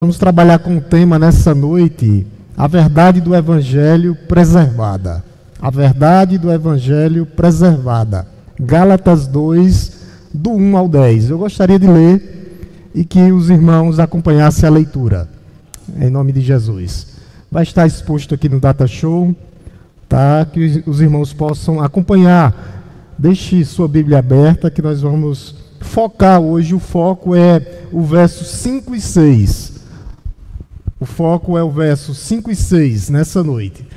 Vamos trabalhar com o tema nessa noite, a verdade do Evangelho preservada. A verdade do Evangelho preservada. Gálatas 2, do 1 ao 10. Eu gostaria de ler e que os irmãos acompanhassem a leitura, em nome de Jesus. Vai estar exposto aqui no Data Show, tá? Que os irmãos possam acompanhar. Deixe sua Bíblia aberta que nós vamos focar hoje. O foco é o verso 5 e 6. O foco é o verso 5 e 6 nessa noite,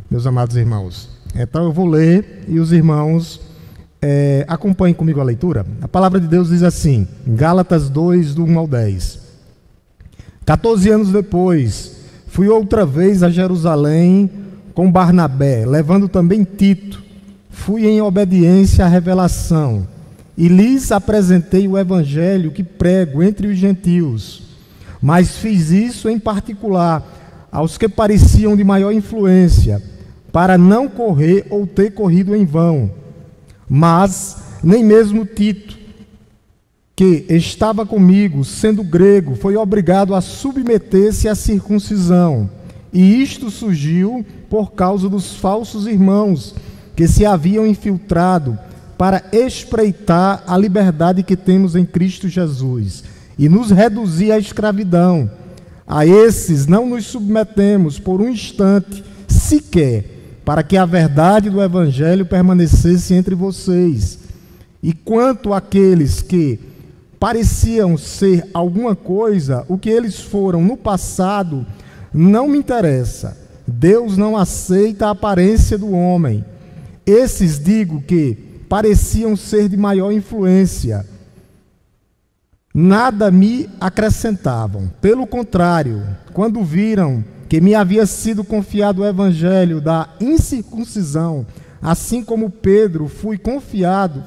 meus amados irmãos. Então eu vou ler e os irmãos acompanhem comigo a leitura. A palavra de Deus diz assim, em Gálatas 2, do 1 ao 10. 14 anos depois, fui outra vez a Jerusalém com Barnabé, levando também Tito. Fui em obediência à revelação e lhes apresentei o evangelho que prego entre os gentios. Mas fiz isso em particular aos que pareciam de maior influência, para não correr ou ter corrido em vão. Mas nem mesmo Tito, que estava comigo, sendo grego, foi obrigado a submeter-se à circuncisão. E isto surgiu por causa dos falsos irmãos que se haviam infiltrado para espreitar a liberdade que temos em Cristo Jesus e nos reduzir à escravidão. A esses não nos submetemos por um instante sequer, para que a verdade do Evangelho permanecesse entre vocês. E quanto àqueles que pareciam ser alguma coisa, o que eles foram no passado não me interessa. Deus não aceita a aparência do homem. Esses digo que pareciam ser de maior influência, nada me acrescentavam. Pelo contrário, quando viram que me havia sido confiado o evangelho da incircuncisão, assim como Pedro foi confiado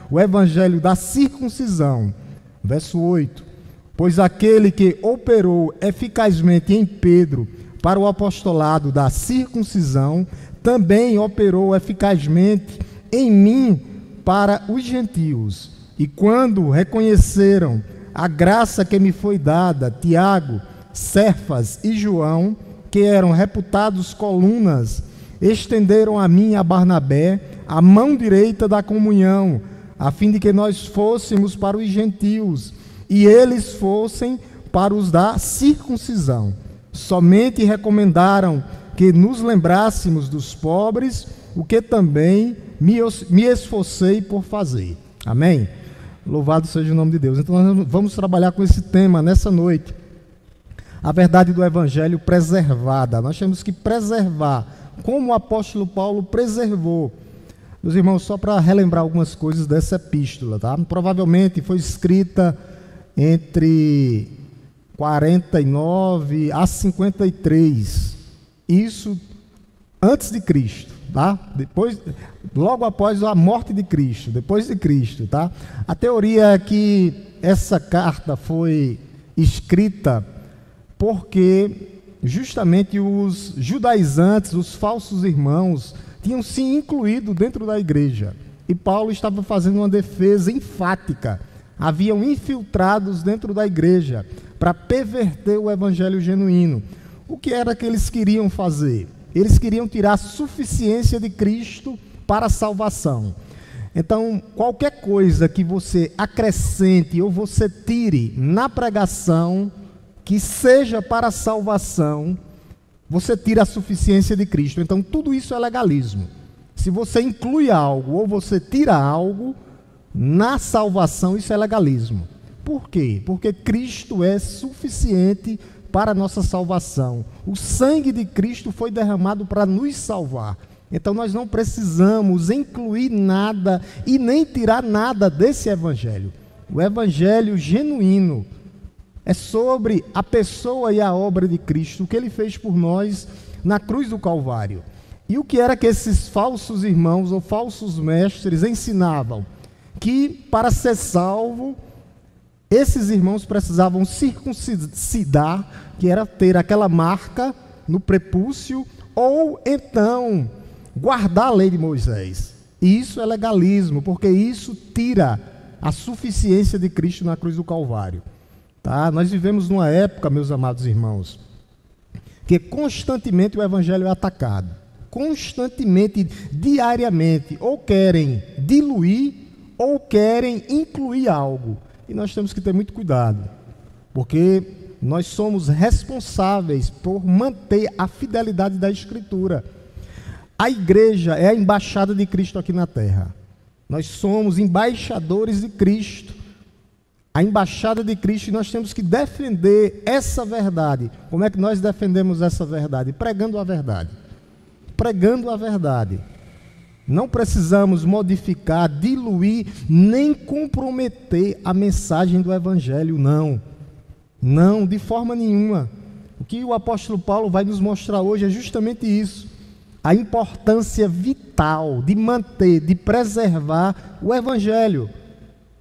o evangelho da circuncisão. Verso 8. Pois aquele que operou eficazmente em Pedro para o apostolado da circuncisão, também operou eficazmente em mim para os gentios. E quando reconheceram a graça que me foi dada, Tiago, Cefas e João, que eram reputados colunas, estenderam a mim e a Barnabé a mão direita da comunhão, a fim de que nós fôssemos para os gentios, e eles fossem para os da circuncisão. Somente recomendaram que nos lembrássemos dos pobres, o que também me esforcei por fazer. Amém? Louvado seja o nome de Deus. Então nós vamos trabalhar com esse tema nessa noite. A verdade do Evangelho preservada. Nós temos que preservar, como o apóstolo Paulo preservou. Meus irmãos, só para relembrar algumas coisas dessa epístola, tá? Provavelmente foi escrita entre 49 a 53. Isso antes de Cristo, tá? Logo após a morte de Cristo, depois de Cristo, tá? A teoria é que essa carta foi escrita porque justamente os judaizantes, os falsos irmãos, tinham se incluído dentro da igreja. E Paulo estava fazendo uma defesa enfática. Haviam infiltrados dentro da igreja para perverter o evangelho genuíno. O que era que eles queriam fazer? Eles queriam tirar a suficiência de Cristo para a salvação. Então, qualquer coisa que você acrescente ou você tire na pregação, que seja para a salvação, você tira a suficiência de Cristo. Então, tudo isso é legalismo. Se você inclui algo ou você tira algo na salvação, isso é legalismo. Por quê? Porque Cristo é suficiente para a nossa salvação. O sangue de Cristo foi derramado para nos salvar. Então nós não precisamos incluir nada e nem tirar nada desse evangelho. O evangelho genuíno é sobre a pessoa e a obra de Cristo, o que ele fez por nós na cruz do Calvário. E o que era que esses falsos irmãos ou falsos mestres ensinavam? Que para ser salvo, esses irmãos precisavam circuncidar, que era ter aquela marca no prepúcio, ou então guardar a lei de Moisés. E isso é legalismo, porque isso tira a suficiência de Cristo na cruz do Calvário. Tá? Nós vivemos numa época, meus amados irmãos, que constantemente o evangelho é atacado. Constantemente, diariamente, ou querem diluir ou querem incluir algo. E nós temos que ter muito cuidado, porque nós somos responsáveis por manter a fidelidade da Escritura. A igreja é a embaixada de Cristo aqui na terra. Nós somos embaixadores de Cristo. A embaixada de Cristo, e nós temos que defender essa verdade. Como é que nós defendemos essa verdade? Pregando a verdade. Pregando a verdade. Não precisamos modificar, diluir, nem comprometer a mensagem do Evangelho, não. Não, de forma nenhuma. O que o apóstolo Paulo vai nos mostrar hoje é justamente isso. A importância vital de manter, de preservar o Evangelho.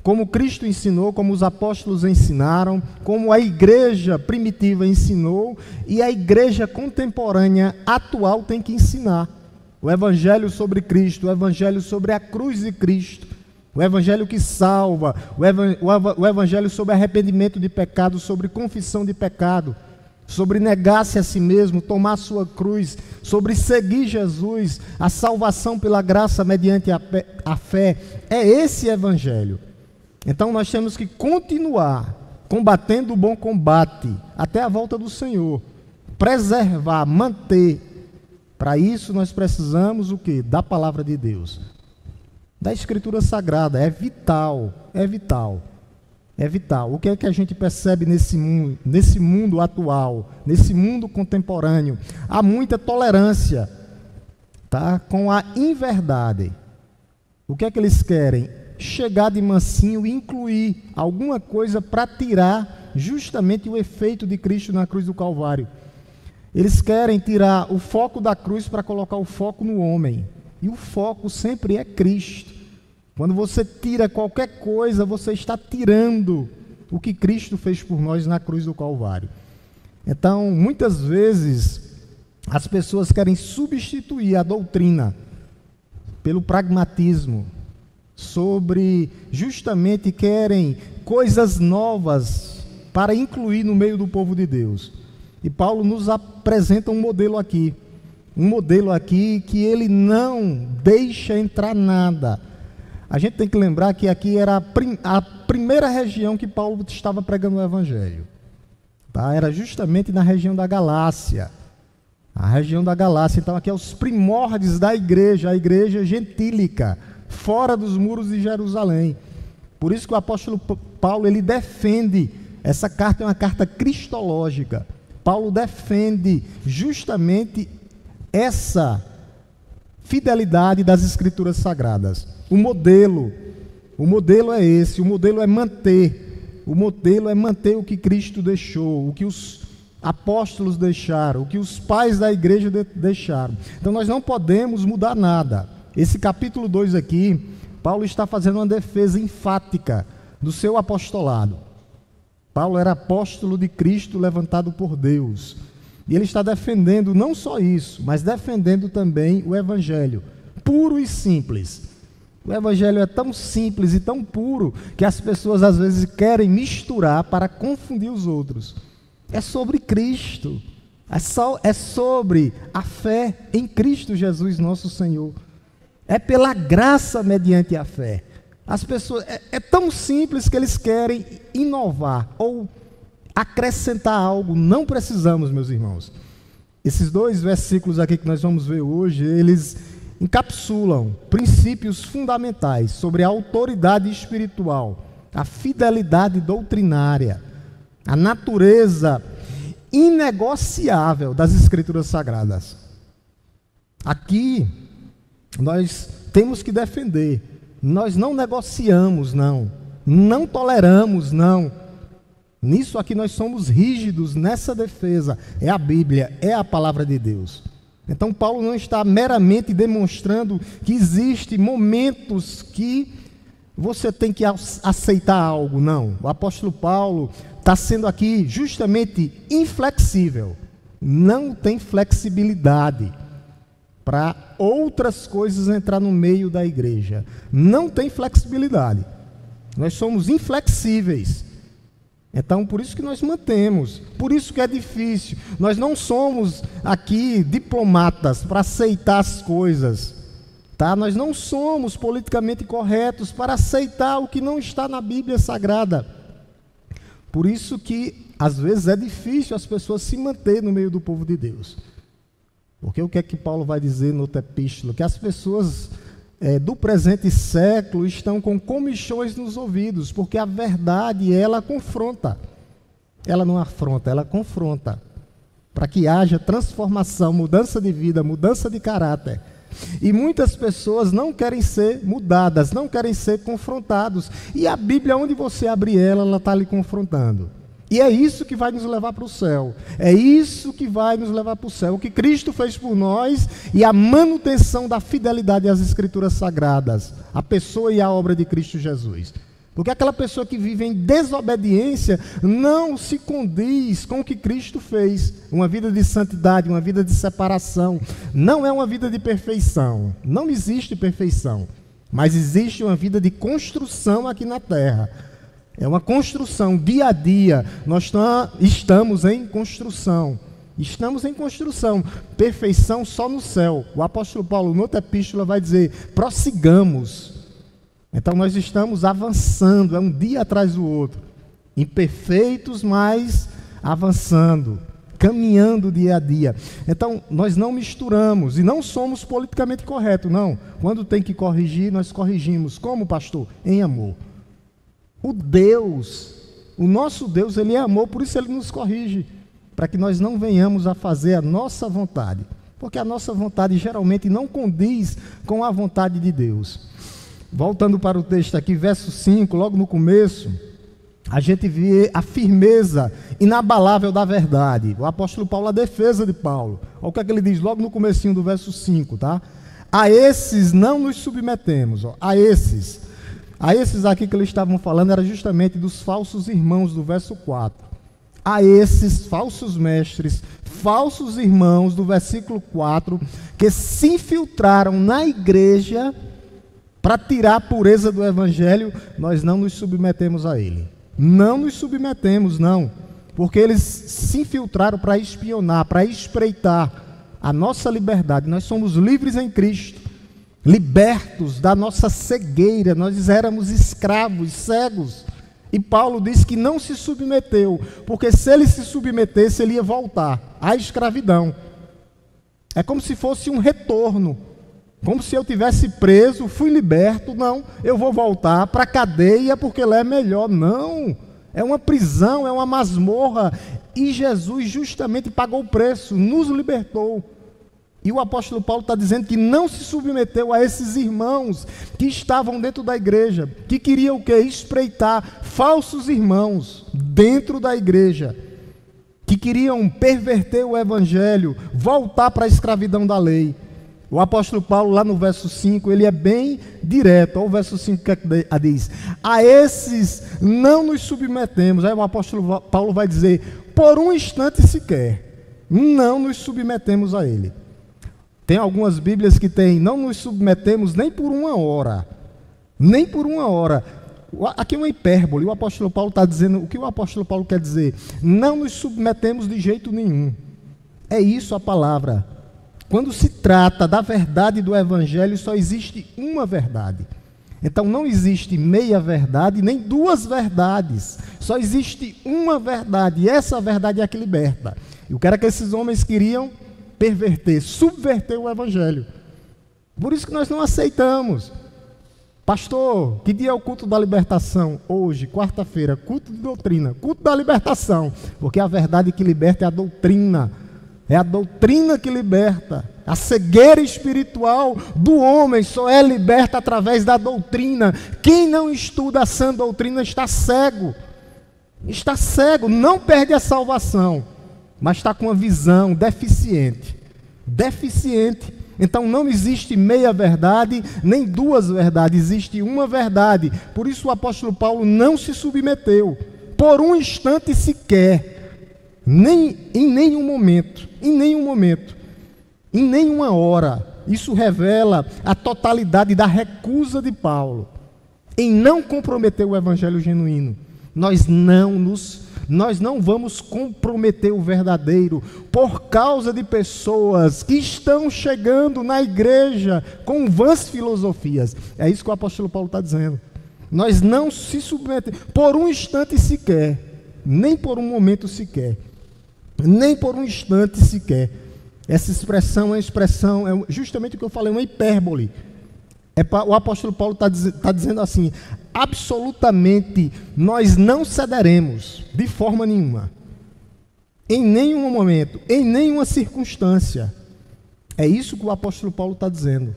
Como Cristo ensinou, como os apóstolos ensinaram, como a igreja primitiva ensinou e a igreja contemporânea atual tem que ensinar. O Evangelho sobre Cristo, o Evangelho sobre a cruz de Cristo, o Evangelho que salva, o Evangelho sobre arrependimento de pecado, sobre confissão de pecado, sobre negar-se a si mesmo, tomar a sua cruz, sobre seguir Jesus, a salvação pela graça mediante a fé. É esse Evangelho. Então nós temos que continuar combatendo o bom combate até a volta do Senhor, preservar, manter. Para isso nós precisamos o quê? Da palavra de Deus, da Escritura Sagrada. É vital, é vital, é vital. O que é que a gente percebe nesse mundo atual, nesse mundo contemporâneo? Há muita tolerância, tá? Com a inverdade. O que é que eles querem? Chegar de mansinho e incluir alguma coisa para tirar justamente o efeito de Cristo na cruz do Calvário. Eles querem tirar o foco da cruz para colocar o foco no homem. E o foco sempre é Cristo. Quando você tira qualquer coisa, você está tirando o que Cristo fez por nós na cruz do Calvário. Então, muitas vezes, as pessoas querem substituir a doutrina pelo pragmatismo, justamente querem coisas novas para incluir no meio do povo de Deus. E Paulo nos apresenta um modelo aqui que ele não deixa entrar nada. A gente tem que lembrar que aqui era a primeira região que Paulo estava pregando o Evangelho. Tá? Era justamente na região da Galácia. A região da Galácia. Então aqui é os primórdios da igreja, a igreja gentílica, fora dos muros de Jerusalém. Por isso que o apóstolo Paulo, ele defende, essa carta é uma carta cristológica. Paulo defende justamente essa fidelidade das Escrituras Sagradas. O modelo é esse, o modelo é manter o que Cristo deixou, o que os apóstolos deixaram, o que os pais da igreja deixaram. Então nós não podemos mudar nada. Esse capítulo 2 aqui, Paulo está fazendo uma defesa enfática do seu apostolado. Paulo era apóstolo de Cristo levantado por Deus. E ele está defendendo não só isso, mas defendendo também o Evangelho, puro e simples. O Evangelho é tão simples e tão puro que as pessoas às vezes querem misturar para confundir os outros. É sobre Cristo, é sobre a fé em Cristo Jesus nosso Senhor. É pela graça mediante a fé. As pessoas, é tão simples que eles querem inovar ou acrescentar algo. Não precisamos, meus irmãos. Esses 2 versículos aqui que nós vamos ver hoje, eles encapsulam princípios fundamentais sobre a autoridade espiritual, a fidelidade doutrinária, a natureza inegociável das Escrituras Sagradas. Aqui nós temos que defender. Nós não negociamos, não toleramos, não. Nisso aqui nós somos rígidos nessa defesa. É a Bíblia, é a palavra de Deus. Então Paulo não está meramente demonstrando que existem momentos que você tem que aceitar algo, não. O apóstolo Paulo está sendo aqui justamente inflexível. Não tem flexibilidade para outras coisas entrar no meio da igreja. Não tem flexibilidade. Nós somos inflexíveis. Então, por isso que nós mantemos, por isso que é difícil. Nós não somos aqui diplomatas para aceitar as coisas, tá? Nós não somos politicamente corretos para aceitar o que não está na Bíblia Sagrada. Por isso que, às vezes, é difícil as pessoas se manter no meio do povo de Deus. Porque o que é que Paulo vai dizer no outra epístola? Que as pessoas do presente século estão com comichões nos ouvidos, porque a verdade, ela confronta. Ela não afronta, ela confronta. Para que haja transformação, mudança de vida, mudança de caráter. E muitas pessoas não querem ser mudadas, não querem ser confrontados. E a Bíblia, onde você abrir ela está lhe confrontando. E é isso que vai nos levar para o céu. É isso que vai nos levar para o céu. O que Cristo fez por nós e a manutenção da fidelidade às Escrituras Sagradas. A pessoa e a obra de Cristo Jesus. Porque aquela pessoa que vive em desobediência não se condiz com o que Cristo fez. Uma vida de santidade, uma vida de separação. Não é uma vida de perfeição. Não existe perfeição. Mas existe uma vida de construção aqui na terra. É uma construção, dia a dia, nós estamos em construção. Estamos em construção. Perfeição só no céu. O apóstolo Paulo, na outra epístola, vai dizer, prossigamos. Então nós estamos avançando, é um dia atrás do outro. Imperfeitos, mas avançando, caminhando dia a dia. Então nós não misturamos e não somos politicamente corretos, não. Quando tem que corrigir, nós corrigimos. Como, pastor? Em amor. O nosso Deus, Ele é amor, por isso Ele nos corrige, para que nós não venhamos a fazer a nossa vontade, porque a nossa vontade geralmente não condiz com a vontade de Deus. Voltando para o texto aqui, verso 5, logo no começo, a gente vê a firmeza inabalável da verdade. O apóstolo Paulo, a defesa de Paulo. Olha o que é que ele diz logo no comecinho do verso 5, tá? A esses não nos submetemos, a esses aqui que eles estavam falando era justamente dos falsos irmãos do verso 4. A esses falsos mestres, falsos irmãos do versículo 4, que se infiltraram na igreja para tirar a pureza do evangelho, nós não nos submetemos a ele. Não nos submetemos, não. Porque eles se infiltraram para espionar, para espreitar a nossa liberdade. Nós somos livres em Cristo. Libertos da nossa cegueira, nós éramos escravos, cegos. E Paulo diz que não se submeteu, porque se ele se submetesse, ele ia voltar à escravidão. É como se fosse um retorno, como se eu tivesse preso, fui liberto, não, eu vou voltar para a cadeia porque lá é melhor. Não, é uma prisão, é uma masmorra, e Jesus justamente pagou o preço, nos libertou. E o apóstolo Paulo está dizendo que não se submeteu a esses irmãos que estavam dentro da igreja, que queriam o quê? Espreitar falsos irmãos dentro da igreja, que queriam perverter o evangelho, voltar para a escravidão da lei. O apóstolo Paulo, lá no verso 5, ele é bem direto. Olha o verso 5 que diz: a esses não nos submetemos. Aí o apóstolo Paulo vai dizer, por um instante sequer, não nos submetemos a ele. Tem algumas Bíblias que tem, não nos submetemos nem por uma hora. Nem por uma hora. Aqui é uma hipérbole. O apóstolo Paulo está dizendo, o que o apóstolo Paulo quer dizer? Não nos submetemos de jeito nenhum. É isso a palavra. Quando se trata da verdade do evangelho, só existe uma verdade. Então não existe meia verdade, nem duas verdades. Só existe uma verdade. E essa verdade é a que liberta. E o que era que esses homens queriam? Perverter, subverter o evangelho. Por isso que nós não aceitamos. Pastor, que dia é o culto da libertação? Hoje, quarta-feira, culto de doutrina, culto da libertação. Porque a verdade que liberta é a doutrina. É a doutrina que liberta. A cegueira espiritual do homem só é liberta através da doutrina. Quem não estuda a sã doutrina está cego. Está cego, não perde a salvação, mas está com uma visão deficiente. Deficiente. Então não existe meia verdade, nem duas verdades, existe uma verdade. Por isso o apóstolo Paulo não se submeteu, por um instante sequer, em nenhum momento, em nenhuma hora. Isso revela a totalidade da recusa de Paulo em não comprometer o evangelho genuíno. Nós não vamos comprometer o verdadeiro por causa de pessoas que estão chegando na igreja com vãs filosofias. É isso que o apóstolo Paulo está dizendo. Nós não se submetemos por um instante sequer, nem por um momento sequer, nem por um instante sequer. Essa expressão é uma expressão, é justamente o que eu falei, uma hipérbole. O apóstolo Paulo está dizendo assim: absolutamente nós não cederemos de forma nenhuma, em nenhum momento, em nenhuma circunstância. É isso que o apóstolo Paulo está dizendo.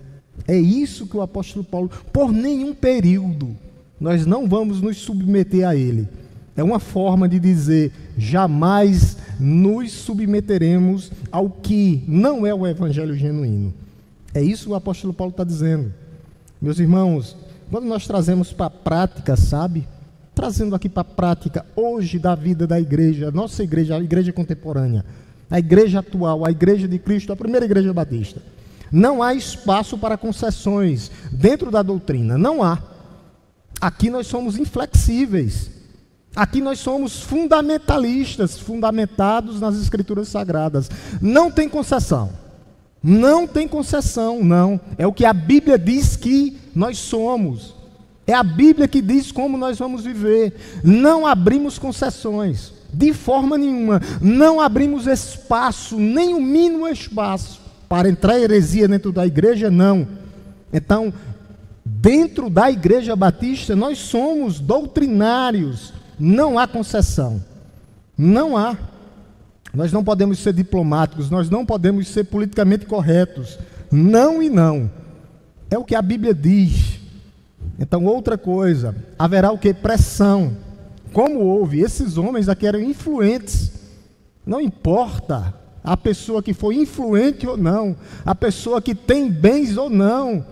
É isso que o apóstolo Paulo, por nenhum período, nós não vamos nos submeter a ele. É uma forma de dizer: jamais nos submeteremos ao que não é o evangelho genuíno. É isso que o apóstolo Paulo está dizendo. Meus irmãos, quando nós trazemos para a prática, sabe? Trazendo aqui para a prática, hoje, da vida da igreja, nossa igreja, a igreja contemporânea, a igreja atual, a igreja de Cristo, a primeira igreja batista. Não há espaço para concessões dentro da doutrina, não há. Aqui nós somos inflexíveis. Aqui nós somos fundamentalistas, fundamentados nas Escrituras Sagradas. Não tem concessão. Não tem concessão, não. É o que a Bíblia diz que nós somos. É a Bíblia que diz como nós vamos viver. Não abrimos concessões, de forma nenhuma. Não abrimos espaço, nem o mínimo espaço, para entrar heresia dentro da igreja, não. Então, dentro da igreja batista, nós somos doutrinários. Não há concessão. Não há. Nós não podemos ser diplomáticos, nós não podemos ser politicamente corretos. Não e não. É o que a Bíblia diz. Então, outra coisa, haverá o que? Pressão. Como houve? Esses homens aqui eram influentes. Não importa a pessoa que foi influente ou não, a pessoa que tem bens ou não.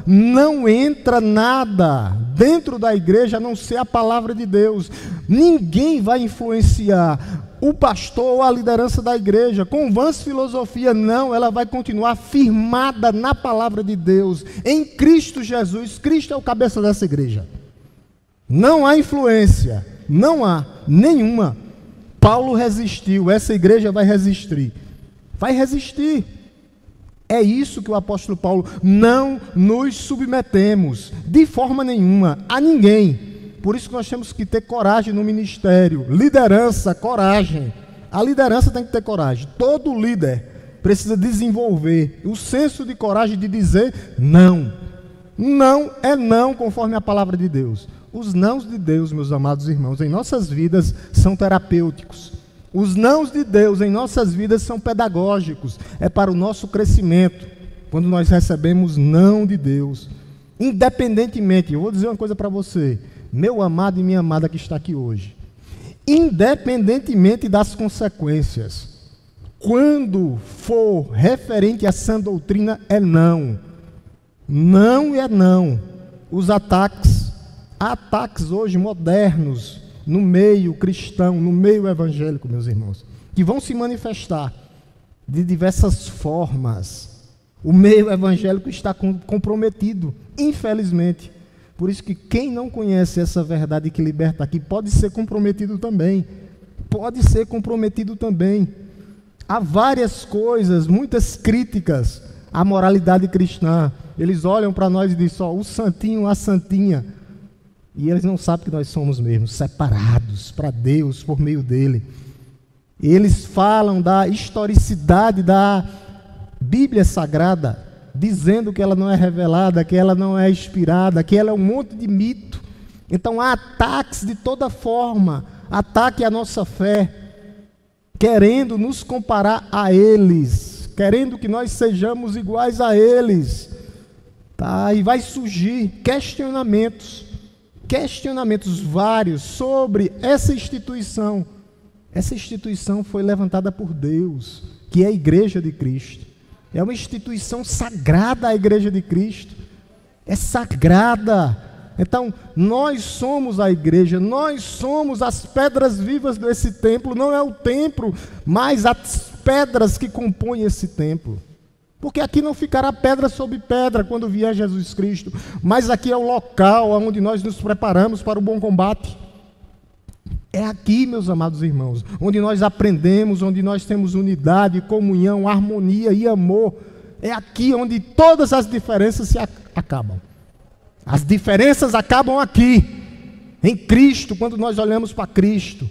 Não entra nada dentro da igreja a não ser a palavra de Deus. Ninguém vai influenciar o pastor ou a liderança da igreja com vãs filosofia, não. Ela vai continuar firmada na palavra de Deus, em Cristo Jesus. Cristo é o cabeça dessa igreja. Não há influência, não há nenhuma. Paulo resistiu, essa igreja vai resistir. Vai resistir. É isso que o apóstolo Paulo: não nos submetemos de forma nenhuma a ninguém. Por isso que nós temos que ter coragem no ministério. Liderança, coragem. A liderança tem que ter coragem. Todo líder precisa desenvolver o senso de coragem de dizer não. Não é não, conforme a palavra de Deus. Os nãos de Deus, meus amados irmãos, em nossas vidas são terapêuticos. Os nãos de Deus em nossas vidas são pedagógicos, é para o nosso crescimento. Quando nós recebemos não de Deus, independentemente, eu vou dizer uma coisa para você, meu amado e minha amada que está aqui hoje, independentemente das consequências, quando for referente a sã doutrina, é não. Não é não. Os ataques hoje modernos, no meio cristão, no meio evangélico, meus irmãos, que vão se manifestar de diversas formas. O meio evangélico está comprometido, infelizmente. Por isso que quem não conhece essa verdade que liberta aqui pode ser comprometido também. Pode ser comprometido também. Há várias coisas, muitas críticas à moralidade cristã. Eles olham para nós e dizem: o santinho, a santinha. E eles não sabem que nós somos mesmo separados para Deus por meio dele. Eles falam da historicidade da Bíblia Sagrada, dizendo que ela não é revelada, que ela não é inspirada, que ela é um monte de mito. Então há ataques de toda forma, ataque à nossa fé, querendo nos comparar a eles, querendo que nós sejamos iguais a eles. Tá? E vai surgir questionamentos vários sobre essa instituição. Essa instituição foi levantada por Deus, que é a Igreja de Cristo. É uma instituição sagrada, a Igreja de Cristo. É sagrada. Então, nós somos a igreja, nós somos as pedras vivas desse templo. Não é o templo, mas as pedras que compõem esse templo. Porque aqui não ficará pedra sobre pedra quando vier Jesus Cristo, mas aqui é o local onde nós nos preparamos para o bom combate. É aqui, meus amados irmãos, onde nós aprendemos, onde nós temos unidade, comunhão, harmonia e amor. É aqui onde todas as diferenças se acabam. As diferenças acabam aqui, em Cristo, quando nós olhamos para Cristo.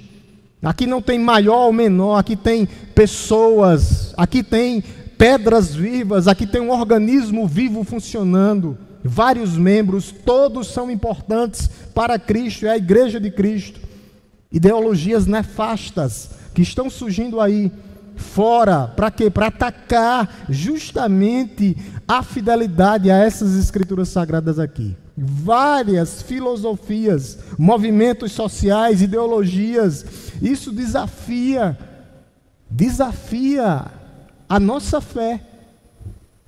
Aqui não tem maior ou menor, aqui tem pessoas, aqui tem pedras vivas, aqui tem um organismo vivo funcionando, vários membros, todos são importantes para Cristo, é a igreja de Cristo. Ideologias nefastas que estão surgindo aí fora, para quê? Para atacar justamente a fidelidade a essas escrituras sagradas aqui. Várias filosofias, movimentos sociais, ideologias, isso desafia a nossa fé.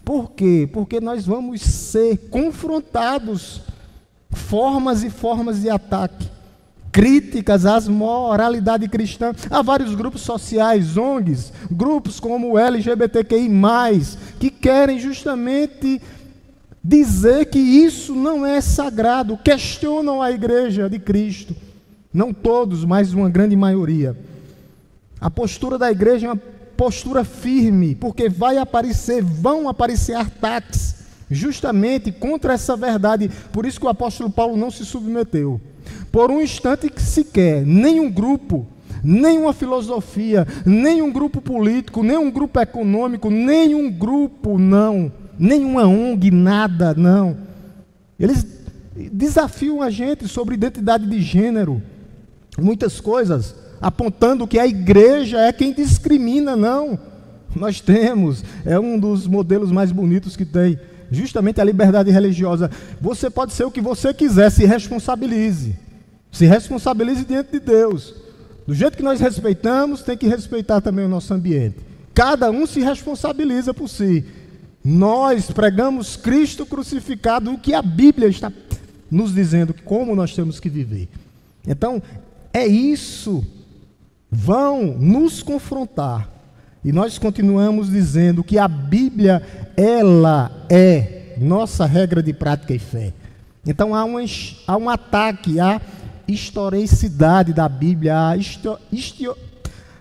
Por quê? Porque nós vamos ser confrontados, formas e formas de ataque, críticas à moralidade cristã. Há vários grupos sociais, ONGs, grupos como o LGBTQI+, que querem justamente dizer que isso não é sagrado, questionam a igreja de Cristo. Não todos, mas uma grande maioria. A postura da igreja é uma postura firme, porque vão aparecer ataques justamente contra essa verdade. Por isso que o apóstolo Paulo não se submeteu. Por um instante que sequer, nenhum grupo, nenhuma filosofia, nenhum grupo político, nenhum grupo econômico, nenhum grupo, não, nenhuma ONG, nada, não. Eles desafiam a gente sobre identidade de gênero, muitas coisas, apontando que a igreja é quem discrimina, não. Nós temos, é um dos modelos mais bonitos que tem, justamente a liberdade religiosa. Você pode ser o que você quiser, se responsabilize. Se responsabilize diante de Deus. Do jeito que nós respeitamos, tem que respeitar também o nosso ambiente. Cada um se responsabiliza por si. Nós pregamos Cristo crucificado, o que a Bíblia está nos dizendo, como nós temos que viver. Então, é isso. Vão nos confrontar. E nós continuamos dizendo que a Bíblia, ela é nossa regra de prática e fé. Então há um ataque à historicidade da Bíblia,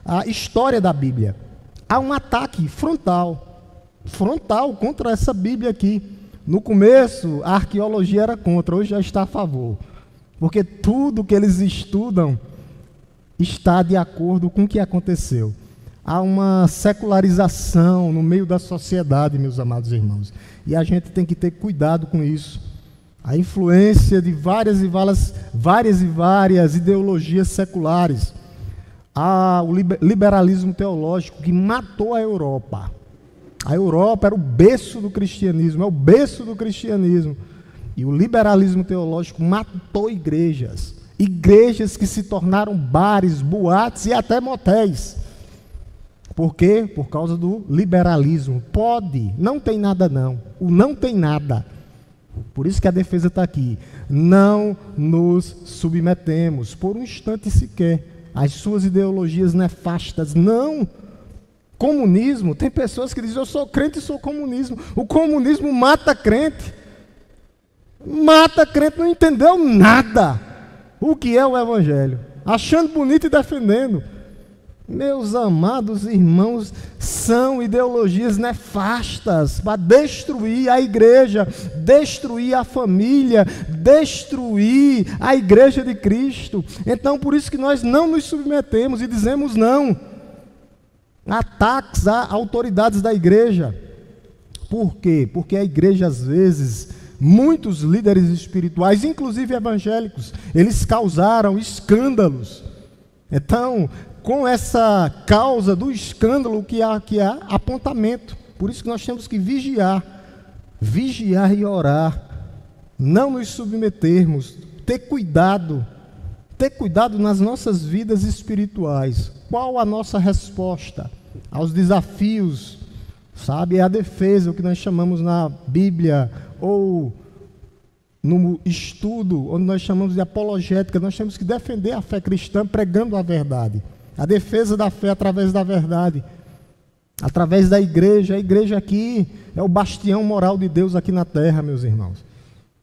à história da Bíblia. Há um ataque frontal contra essa Bíblia aqui. No começo, a arqueologia era contra, hoje já está a favor. Porque tudo que eles estudam está de acordo com o que aconteceu. Há uma secularização no meio da sociedade, meus amados irmãos. E a gente tem que ter cuidado com isso. A influência de várias ideologias seculares. Há o liberalismo teológico que matou a Europa. A Europa era o berço do cristianismo, é o berço do cristianismo. E o liberalismo teológico matou igrejas. Igrejas que se tornaram bares, boates e até motéis. Por quê? Por causa do liberalismo. Pode, não tem nada não. O não tem nada. Por isso que a defesa está aqui. Não nos submetemos, por um instante sequer, às suas ideologias nefastas. Não. Comunismo, tem pessoas que dizem, eu sou crente e sou comunismo. O comunismo mata crente. Mata crente, não entendeu nada. O que é o evangelho? Achando bonito e defendendo. Meus amados irmãos, são ideologias nefastas para destruir a igreja, destruir a família, destruir a igreja de Cristo. Então, por isso que nós não nos submetemos e dizemos não. Ataques a autoridades da igreja. Por quê? Porque a igreja, às vezes, muitos líderes espirituais, inclusive evangélicos, eles causaram escândalos. Então, com essa causa do escândalo que há apontamento. Por isso que nós temos que vigiar e orar, não nos submetermos, ter cuidado nas nossas vidas espirituais. Qual a nossa resposta aos desafios, sabe? É a defesa, o que nós chamamos na Bíblia, ou no estudo, onde nós chamamos de apologética. Nós temos que defender a fé cristã pregando a verdade. A defesa da fé através da verdade, através da igreja. A igreja aqui é o bastião moral de Deus aqui na terra, meus irmãos.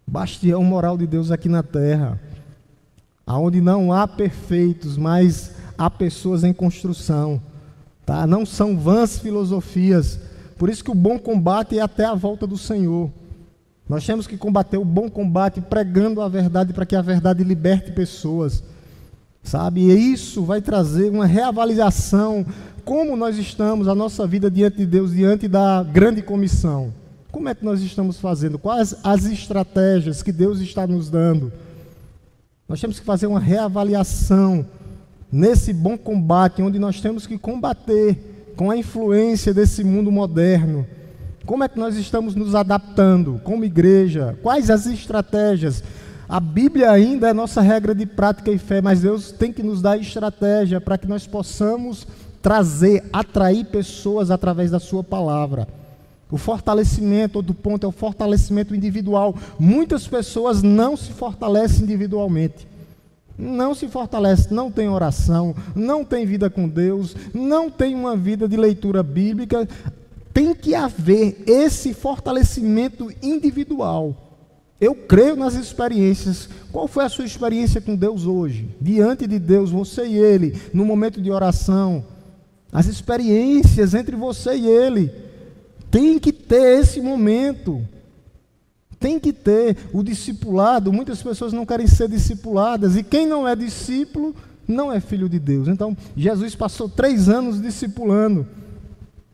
Bastião moral de Deus aqui na terra. aonde não há perfeitos, mas há pessoas em construção, tá? Não são vãs filosofias. Por isso que o bom combate é até a volta do Senhor. Nós temos que combater o bom combate pregando a verdade para que a verdade liberte pessoas, sabe? E isso vai trazer uma reavaliação, como nós estamos, a nossa vida diante de Deus, diante da grande comissão. Como é que nós estamos fazendo? Quais as estratégias que Deus está nos dando? Nós temos que fazer uma reavaliação nesse bom combate, onde nós temos que combater com a influência desse mundo moderno. Como é que nós estamos nos adaptando como igreja? Quais as estratégias? A Bíblia ainda é nossa regra de prática e fé, mas Deus tem que nos dar estratégia para que nós possamos trazer, atrair pessoas através da sua palavra. O fortalecimento, outro ponto, é o fortalecimento individual. Muitas pessoas não se fortalecem individualmente. Não se fortalece, não tem oração, não tem vida com Deus, não tem uma vida de leitura bíblica. Tem que haver esse fortalecimento individual. Eu creio nas experiências. Qual foi a sua experiência com Deus hoje? Diante de Deus, você e Ele, no momento de oração. As experiências entre você e Ele. Tem que ter esse momento. Tem que ter o discipulado. Muitas pessoas não querem ser discipuladas. E quem não é discípulo, não é filho de Deus. Então, Jesus passou 3 anos discipulando.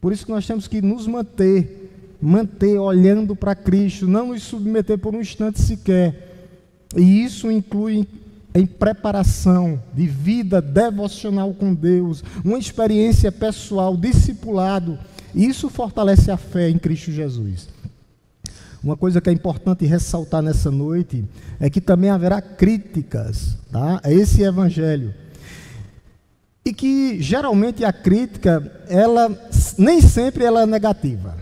Por isso que nós temos que nos manter olhando para Cristo, não nos submeter por um instante sequer. E isso inclui em preparação de vida devocional com Deus, uma experiência pessoal, discipulado. Isso fortalece a fé em Cristo Jesus. Uma coisa que é importante ressaltar nessa noite é que também haverá críticas, tá, a esse evangelho. E que geralmente a crítica, nem sempre ela é negativa.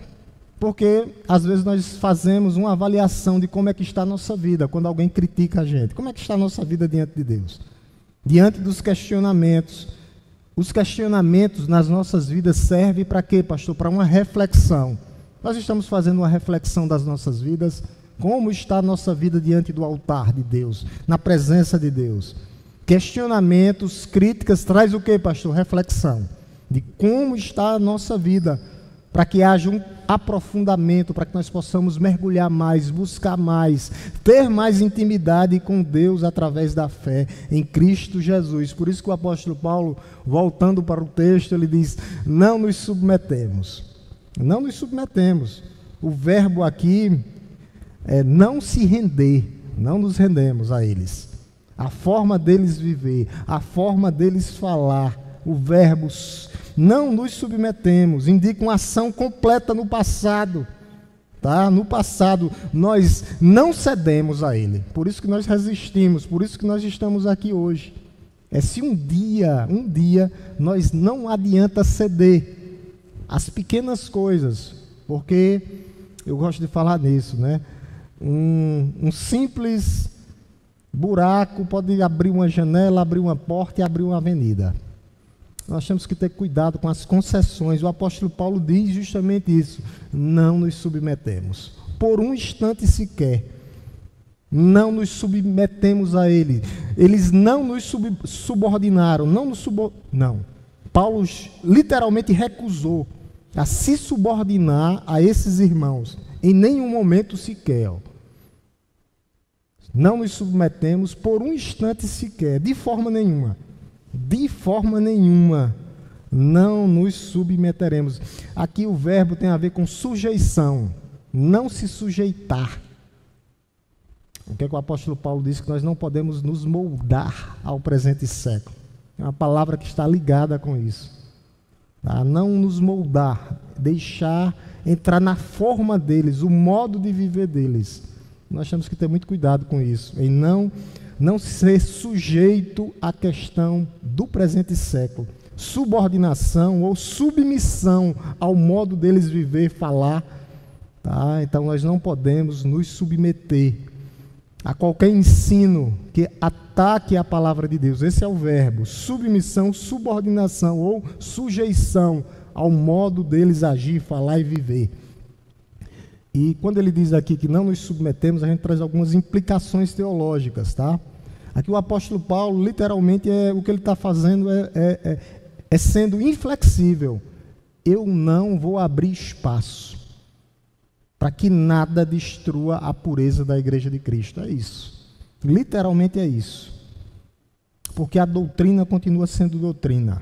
Porque às vezes nós fazemos uma avaliação de como é que está a nossa vida, quando alguém critica a gente. Como é que está a nossa vida diante de Deus? Diante dos questionamentos. Os questionamentos nas nossas vidas servem para quê, pastor? Para uma reflexão. Nós estamos fazendo uma reflexão das nossas vidas. Como está a nossa vida diante do altar de Deus, na presença de Deus? Questionamentos, críticas, traz o quê, pastor? Reflexão de como está a nossa vida, para que haja um aprofundamento, para que nós possamos mergulhar mais, buscar mais, ter mais intimidade com Deus através da fé em Cristo Jesus. Por isso que o apóstolo Paulo, voltando para o texto, ele diz: não nos submetemos. Não nos submetemos. O verbo aqui é não se render, não nos rendemos a eles. A forma deles viver, a forma deles falar, o verbo não nos submetemos, indica uma ação completa no passado, tá? No passado nós não cedemos a ele, por isso que nós resistimos, por isso que nós estamos aqui hoje. É se um dia nós não adianta ceder às pequenas coisas, porque eu gosto de falar nisso, né? Um simples buraco pode abrir uma janela, abrir uma porta e abrir uma avenida. Nós temos que ter cuidado com as concessões. O apóstolo Paulo diz justamente isso. Não nos submetemos. Por um instante sequer. Não nos submetemos a ele. Eles não nos subordinaram. Não. Paulo literalmente recusou a se subordinar a esses irmãos. Em nenhum momento sequer. Não nos submetemos por um instante sequer. De forma nenhuma. De forma nenhuma, não nos submeteremos. Aqui o verbo tem a ver com sujeição, não se sujeitar. O que é que o apóstolo Paulo diz? Que nós não podemos nos moldar ao presente século. É uma palavra que está ligada com isso. Tá? Não nos moldar, deixar entrar na forma deles, o modo de viver deles. Nós temos que ter muito cuidado com isso, em não ser sujeito à questão do presente século. Subordinação ou submissão ao modo deles viver, falar. Tá? Então nós não podemos nos submeter a qualquer ensino que ataque a palavra de Deus. Esse é o verbo, submissão, subordinação ou sujeição ao modo deles agir, falar e viver. E quando ele diz aqui que não nos submetemos, a gente traz algumas implicações teológicas, tá? Aqui o apóstolo Paulo, literalmente, o que ele está fazendo é sendo inflexível. Eu não vou abrir espaço para que nada destrua a pureza da igreja de Cristo. É isso. Literalmente é isso. Porque a doutrina continua sendo doutrina.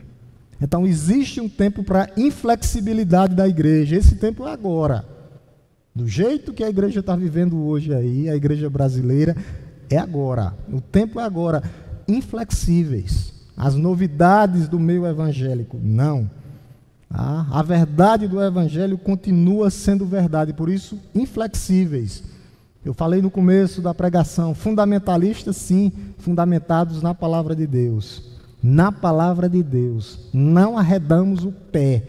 Então existe um tempo para inflexibilidade da igreja. Esse tempo é agora. Do jeito que a igreja está vivendo hoje aí, a igreja brasileira, é agora. O tempo é agora. Inflexíveis. As novidades do meio evangélico, não. A verdade do evangelho continua sendo verdade, por isso, inflexíveis. Eu falei no começo da pregação, fundamentalistas sim, fundamentados na palavra de Deus. Na palavra de Deus, não arredamos o pé.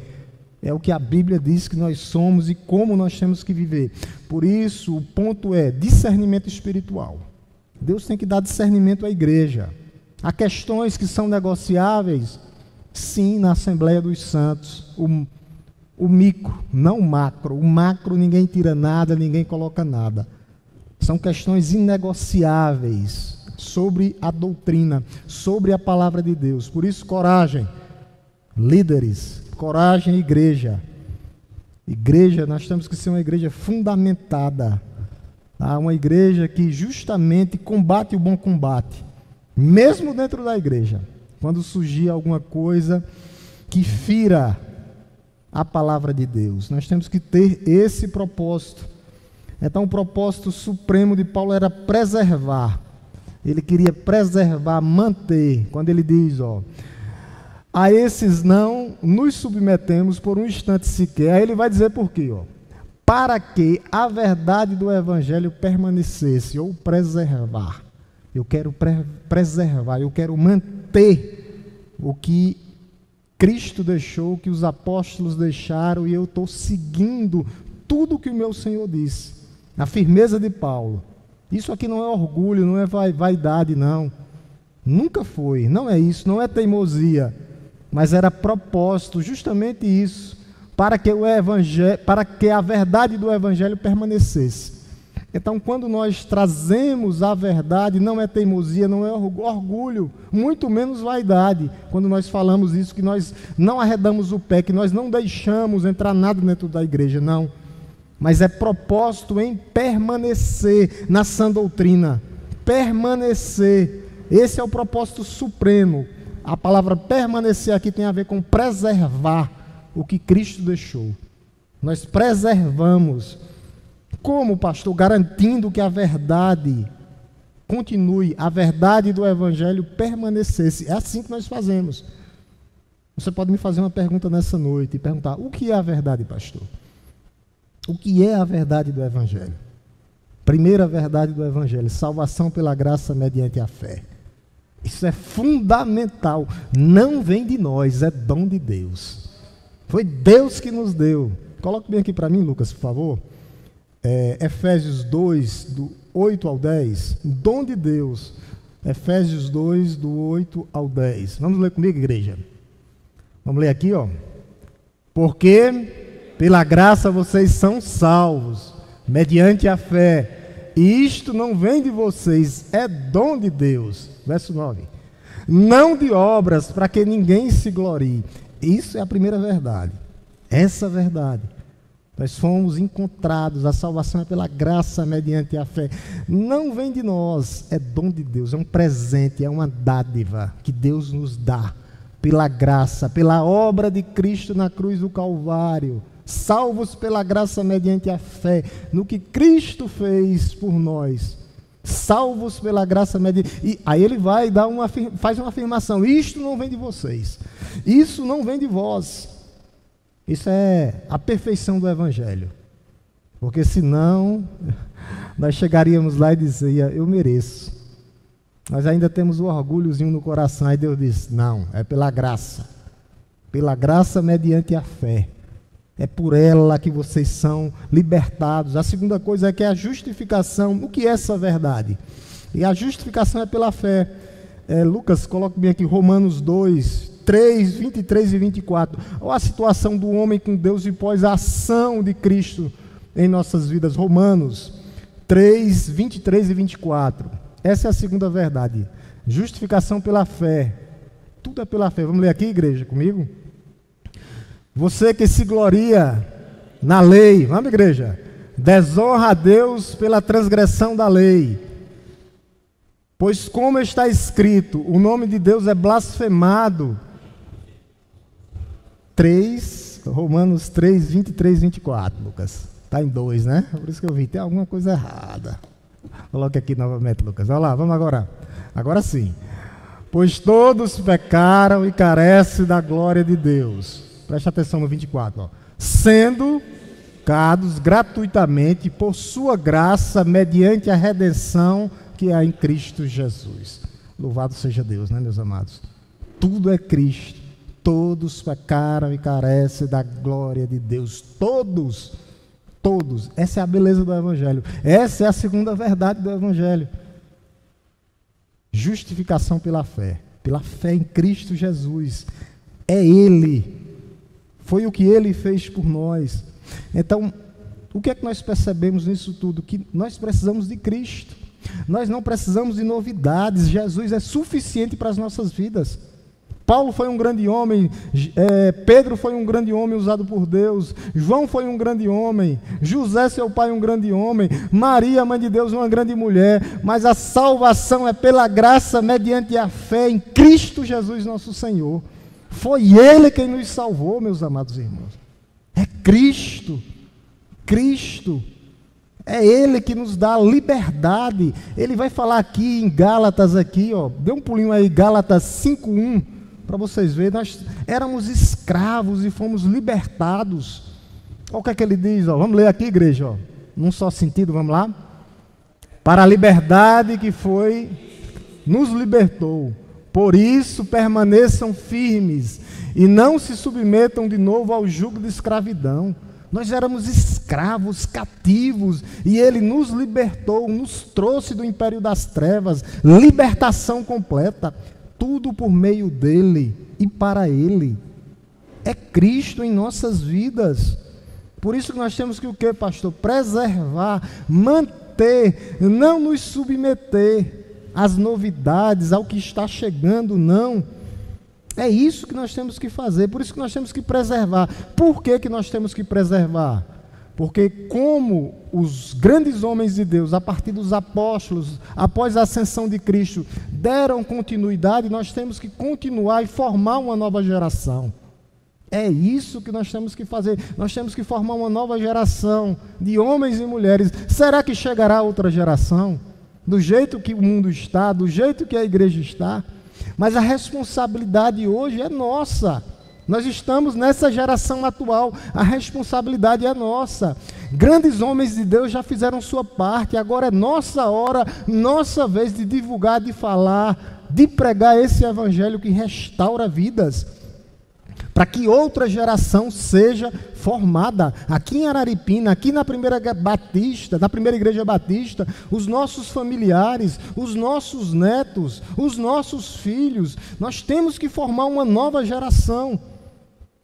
É o que a Bíblia diz que nós somos e como nós temos que viver. Por isso, o ponto é discernimento espiritual. Deus tem que dar discernimento à igreja. Há questões que são negociáveis, sim, na Assembleia dos Santos. O micro, não o macro. O macro ninguém tira nada, ninguém coloca nada. São questões inegociáveis sobre a doutrina, sobre a palavra de Deus. Por isso, coragem, líderes, coragem, igreja. Igreja, nós temos que ser uma igreja fundamentada. Tá? Uma igreja que justamente combate o bom combate. Mesmo dentro da igreja. Quando surgir alguma coisa que fira a palavra de Deus. Nós temos que ter esse propósito. Então o propósito supremo de Paulo era preservar. Ele queria preservar, manter. Quando ele diz, a esses não nos submetemos por um instante sequer. Aí ele vai dizer por quê, para que a verdade do evangelho permanecesse, ou preservar. Eu quero preservar, eu quero manter o que Cristo deixou, o que os apóstolos deixaram, e eu estou seguindo tudo o que o meu Senhor disse. A firmeza de Paulo. Isso aqui não é orgulho, não é vaidade, não. Nunca foi, não é isso, não é teimosia. Mas era propósito, justamente isso, para que a verdade do evangelho permanecesse. Então, quando nós trazemos a verdade, não é teimosia, não é orgulho, muito menos vaidade. Quando nós falamos isso, que nós não arredamos o pé, que nós não deixamos entrar nada dentro da igreja, não. Mas é propósito em permanecer na sã doutrina. Permanecer. Esse é o propósito supremo. A palavra permanecer aqui tem a ver com preservar o que Cristo deixou. Nós preservamos. Como, pastor? Garantindo que a verdade continue, a verdade do evangelho permanecesse. É assim que nós fazemos. Você pode me fazer uma pergunta nessa noite e perguntar: o que é a verdade, pastor? O que é a verdade do evangelho? Primeira verdade do evangelho: salvação pela graça mediante a fé. Isso é fundamental. Não vem de nós, é dom de Deus. Foi Deus que nos deu. Coloque bem aqui para mim, Lucas, por favor. Efésios 2, do 8 ao 10. Dom de Deus. Efésios 2, do 8 ao 10. Vamos ler comigo, igreja? Vamos ler aqui, Porque pela graça vocês são salvos, mediante a fé. E isto não vem de vocês, é dom de Deus. Verso 9. Não de obras, para que ninguém se glorie. Isso é a primeira verdade. Essa verdade. Nós fomos encontrados, a salvação é pela graça mediante a fé. Não vem de nós, é dom de Deus, é um presente, é uma dádiva que Deus nos dá. Pela graça, pela obra de Cristo na cruz do Calvário. Salvos pela graça mediante a fé, no que Cristo fez por nós. Salvos pela graça mediante... E aí ele vai faz uma afirmação: isto não vem de vocês, isso não vem de vós. Isso é a perfeição do evangelho. Porque senão nós chegaríamos lá e dizia: eu mereço. Nós ainda temos o orgulhozinho no coração. Aí Deus diz: não, é pela graça. Pela graça mediante a fé. É por ela que vocês são libertados. A segunda coisa é que é a justificação. O que é essa verdade? E a justificação é pela fé. Lucas, coloque bem aqui, Romanos 2, 3, 23 e 24. Olha a situação do homem com Deus após a ação de Cristo em nossas vidas. Romanos 3, 23 e 24. Essa é a segunda verdade. Justificação pela fé. Tudo é pela fé. Vamos ler aqui, igreja, comigo? Você que se gloria na lei, vamos, igreja? Desonra a Deus pela transgressão da lei. Pois como está escrito, o nome de Deus é blasfemado. Romanos 3, 23, 24, Lucas. Está em 2, né? Por isso que eu vi, tem alguma coisa errada. Coloque aqui novamente, Lucas. Olha lá, vamos agora. Agora sim. Pois todos pecaram e carecem da glória de Deus. Preste atenção no 24. Ó. Sendo justificados gratuitamente por sua graça, mediante a redenção que há em Cristo Jesus. Louvado seja Deus, né, meus amados? Tudo é Cristo. Todos pecaram e carecem da glória de Deus. Todos. Todos. Essa é a beleza do Evangelho. Essa é a segunda verdade do Evangelho. Justificação pela fé em Cristo Jesus. É Ele. Foi o que Ele fez por nós. Então, o que é que nós percebemos nisso tudo? Que nós precisamos de Cristo. Nós não precisamos de novidades. Jesus é suficiente para as nossas vidas. Paulo foi um grande homem, Pedro foi um grande homem usado por Deus, João foi um grande homem, José, seu pai, um grande homem, Maria, mãe de Deus, uma grande mulher, mas a salvação é pela graça mediante a fé em Cristo Jesus nosso Senhor. Foi Ele quem nos salvou, meus amados irmãos. É Cristo, Cristo. É Ele que nos dá liberdade. Ele vai falar aqui em Gálatas, aqui, ó, dê um pulinho aí, Gálatas 5:1. Para vocês verem, nós éramos escravos e fomos libertados. Olha o que é que ele diz, ó. Vamos ler aqui, igreja, ó. Num só sentido, vamos lá? Para a liberdade que foi, nos libertou. Por isso permaneçam firmes e não se submetam de novo ao jugo de escravidão. Nós éramos escravos, cativos, e Ele nos libertou, nos trouxe do império das trevas, libertação completa. Tudo por meio dEle e para Ele. É Cristo em nossas vidas. Por isso que nós temos que o quê, pastor? Preservar, manter, não nos submeter às novidades, ao que está chegando, não. É isso que nós temos que fazer, por isso que nós temos que preservar. Por que que nós temos que preservar? Porque como os grandes homens de Deus, a partir dos apóstolos, após a ascensão de Cristo, deram continuidade, nós temos que continuar e formar uma nova geração. É isso que nós temos que fazer. Nós temos que formar uma nova geração de homens e mulheres. Será que chegará outra geração? Do jeito que o mundo está, do jeito que a igreja está? Mas a responsabilidade hoje é nossa. Nós estamos nessa geração atual, a responsabilidade é nossa. Grandes homens de Deus já fizeram sua parte, agora é nossa hora, nossa vez de divulgar, de falar, de pregar esse evangelho que restaura vidas, para que outra geração seja formada. Aqui em Araripina, aqui na primeira igreja batista, os nossos familiares, os nossos netos, os nossos filhos, nós temos que formar uma nova geração.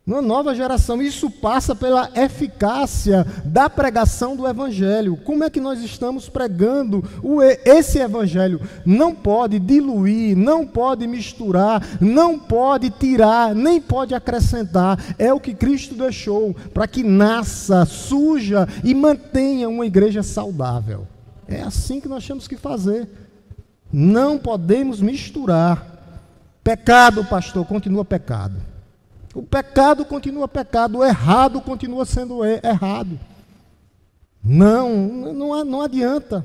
Uma nova geração, isso passa pela eficácia da pregação do Evangelho. Como é que nós estamos pregando esse Evangelho? Não pode diluir, não pode misturar, não pode tirar, nem pode acrescentar. É o que Cristo deixou para que nasça, surja e mantenha uma igreja saudável. É assim que nós temos que fazer. Não podemos misturar. Pecado, pastor, continua pecado. O pecado continua pecado, o errado continua sendo errado. Não adianta.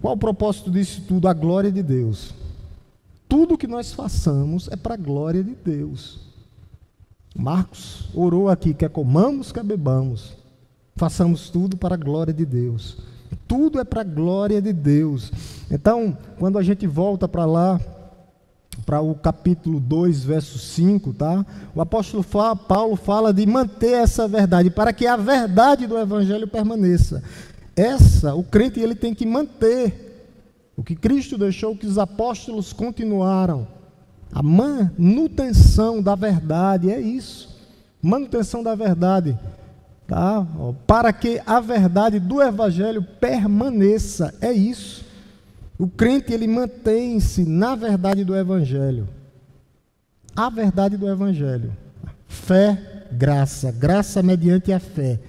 Qual o propósito disso tudo? A glória de Deus. Tudo que nós façamos é para a glória de Deus. Marcos orou aqui, quer comamos, quer bebamos. Façamos tudo para a glória de Deus. Tudo é para a glória de Deus. Então, quando a gente volta para lá, para o capítulo 2, verso 5, tá? O apóstolo Paulo fala de manter essa verdade, para que a verdade do Evangelho permaneça. O crente ele tem que manter o que Cristo deixou, que os apóstolos continuaram. A manutenção da verdade, é isso. Manutenção da verdade, tá? Para que a verdade do Evangelho permaneça, é isso. O crente, ele mantém-se na verdade do Evangelho. A verdade do Evangelho. Fé, graça. Graça mediante a fé.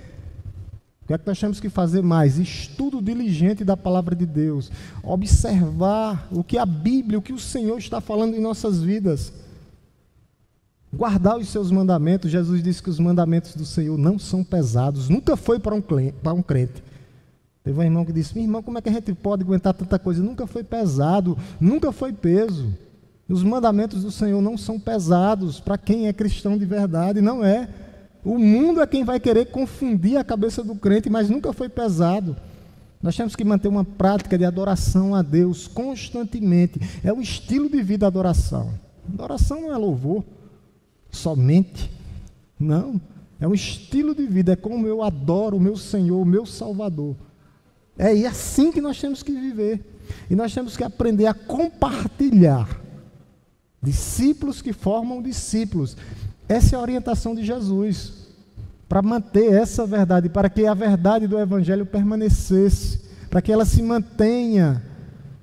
O que é que nós temos que fazer mais? Estudo diligente da palavra de Deus. Observar o que a Bíblia, o que o Senhor está falando em nossas vidas. Guardar os seus mandamentos. Jesus disse que os mandamentos do Senhor não são pesados. Nunca foi para um crente. Teve um irmão que disse: meu irmão, como é que a gente pode aguentar tanta coisa? Nunca foi pesado, nunca foi peso. Os mandamentos do Senhor não são pesados para quem é cristão de verdade, não é. O mundo é quem vai querer confundir a cabeça do crente, mas nunca foi pesado. Nós temos que manter uma prática de adoração a Deus constantemente. É o estilo de vida adoração. Adoração não é louvor somente. Não. É um estilo de vida. É como eu adoro o meu Senhor, o meu Salvador. É assim que nós temos que viver. E nós temos que aprender a compartilhar. Discípulos que formam discípulos. Essa é a orientação de Jesus, para manter essa verdade, para que a verdade do Evangelho permanecesse, para que ela se mantenha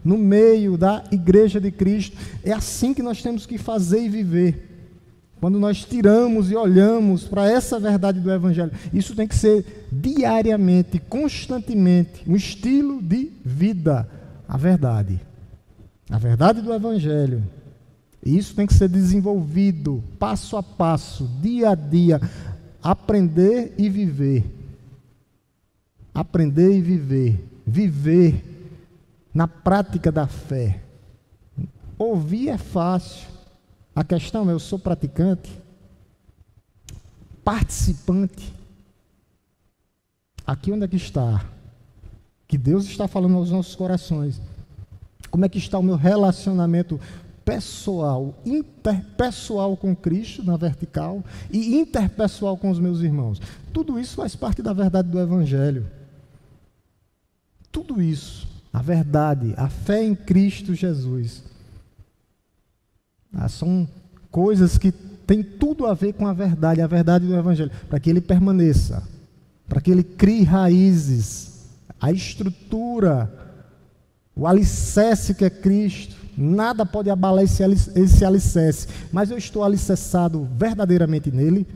no meio da igreja de Cristo. É assim que nós temos que fazer e viver. Quando nós tiramos e olhamos para essa verdade do Evangelho, isso tem que ser diariamente, constantemente, um estilo de vida, a verdade do Evangelho. E isso tem que ser desenvolvido passo a passo, dia a dia. Aprender e viver. Aprender e viver. Viver na prática da fé. Ouvir é fácil. A questão é: eu sou praticante? Participante? Aqui onde é que está? Que Deus está falando aos nossos corações. Como é que está o meu relacionamento pessoal, interpessoal com Cristo, na vertical, e interpessoal com os meus irmãos? Tudo isso faz parte da verdade do Evangelho. Tudo isso, a verdade, a fé em Cristo Jesus. São coisas que têm tudo a ver com a verdade do Evangelho, para que ele permaneça, para que ele crie raízes, a estrutura, o alicerce que é Cristo. Nada pode abalar esse alicerce, mas eu estou alicerçado verdadeiramente nele.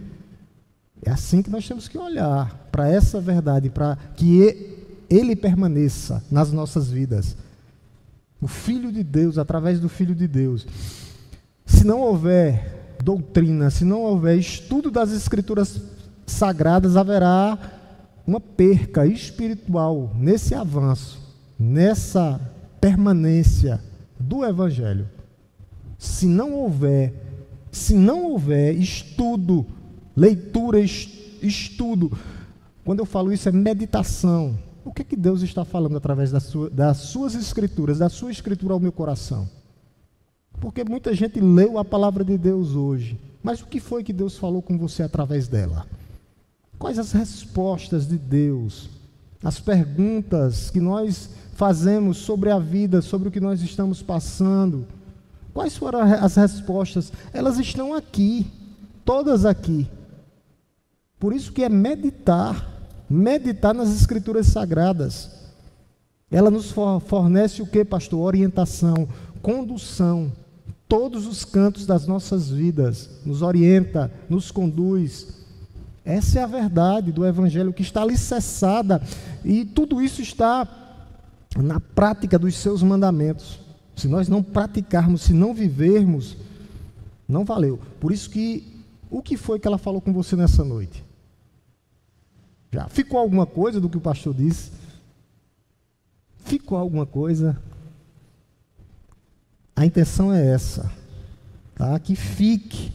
É assim que nós temos que olhar para essa verdade, para que ele permaneça nas nossas vidas. O Filho de Deus, através do Filho de Deus. Se não houver doutrina, se não houver estudo das Escrituras Sagradas, haverá uma perca espiritual nesse avanço, nessa permanência do Evangelho. Se não houver estudo, leitura, estudo, quando eu falo isso é meditação. O que é que Deus está falando através das suas escrituras, da sua escritura ao meu coração? Porque muita gente leu a palavra de Deus hoje, mas o que foi que Deus falou com você através dela? Quais as respostas de Deus? As perguntas que nós fazemos sobre a vida, sobre o que nós estamos passando. Quais foram as respostas? Elas estão aqui, todas aqui. Por isso que é meditar nas Escrituras Sagradas. Ela nos fornece o que, pastor? Orientação, condução, todos os cantos das nossas vidas, nos orienta, nos conduz. Essa é a verdade do Evangelho que está alicerçada, e tudo isso está na prática dos seus mandamentos. Se nós não praticarmos, se não vivermos, não valeu. Por isso que, o que foi que ela falou com você nessa noite? Já ficou alguma coisa do que o pastor disse? Ficou alguma coisa? A intenção é essa, tá? Que fique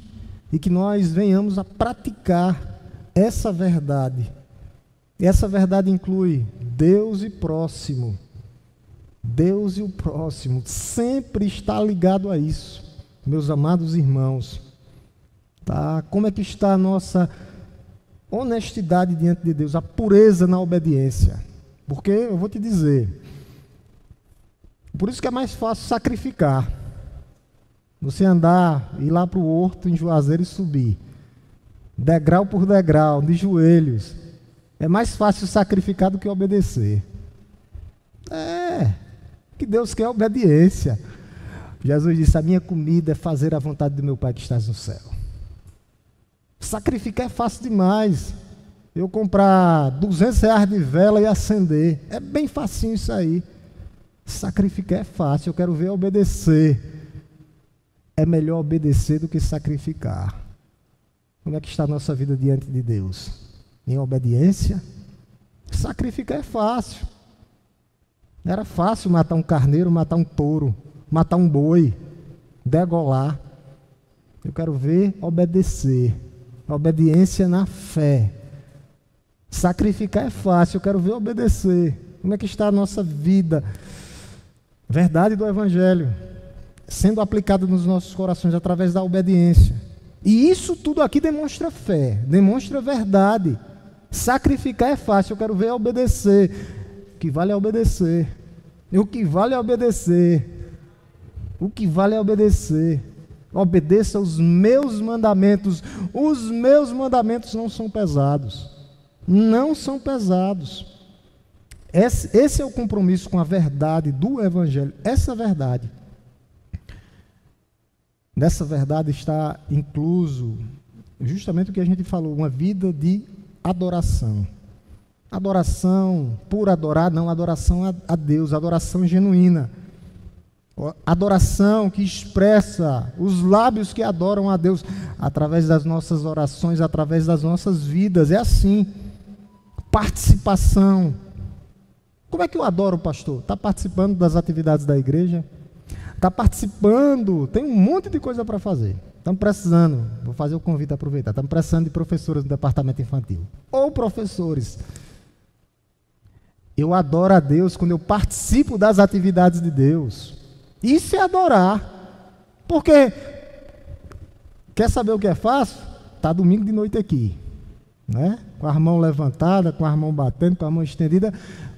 e que nós venhamos a praticar essa verdade. Essa verdade inclui Deus e próximo. Deus e o próximo sempre está ligado a isso, meus amados irmãos. Tá? Como é que está a nossa honestidade diante de Deus, a pureza na obediência? Porque eu vou te dizer, por isso que é mais fácil sacrificar. Você andar, ir lá para o horto em Juazeiro e subir, degrau por degrau, de joelhos. É mais fácil sacrificar do que obedecer. que Deus quer é obediência. Jesus disse: a minha comida é fazer a vontade do meu Pai que estás no céu. Sacrificar é fácil demais. Eu comprar R$200 de vela e acender. É bem facinho isso aí. Sacrificar é fácil, eu quero ver obedecer. É melhor obedecer do que sacrificar. Como é que está a nossa vida diante de Deus? Em obediência? Sacrificar é fácil. Era fácil matar um carneiro, matar um touro, matar um boi, degolar. Eu quero ver obedecer. Obediência na fé. Sacrificar é fácil, eu quero ver obedecer. Como é que está a nossa vida? Verdade do Evangelho sendo aplicada nos nossos corações através da obediência. E isso tudo aqui demonstra fé, demonstra verdade. Sacrificar é fácil, eu quero ver obedecer. O que vale é obedecer. O que vale é obedecer. O que vale é obedecer. Obedeça os meus mandamentos. Os meus mandamentos não são pesados. Não são pesados. Esse é o compromisso com a verdade do Evangelho. Essa verdade. Nessa verdade está incluso justamente o que a gente falou, uma vida de adoração. Adoração por adorar, não, adoração a Deus, adoração genuína. Adoração que expressa os lábios que adoram a Deus através das nossas orações, através das nossas vidas. É assim. Participação. Como é que eu adoro o pastor? Está participando das atividades da igreja? Está participando, tem um monte de coisa para fazer. Estamos precisando, vou fazer o convite, aproveitar, estamos precisando de professoras no departamento infantil. Ou professores. Eu adoro a Deus quando eu participo das atividades de Deus. Isso é adorar. Porque, quer saber o que é fácil? Está domingo de noite aqui. Né? Com a mão levantada, com a mão batendo, com a mão estendida.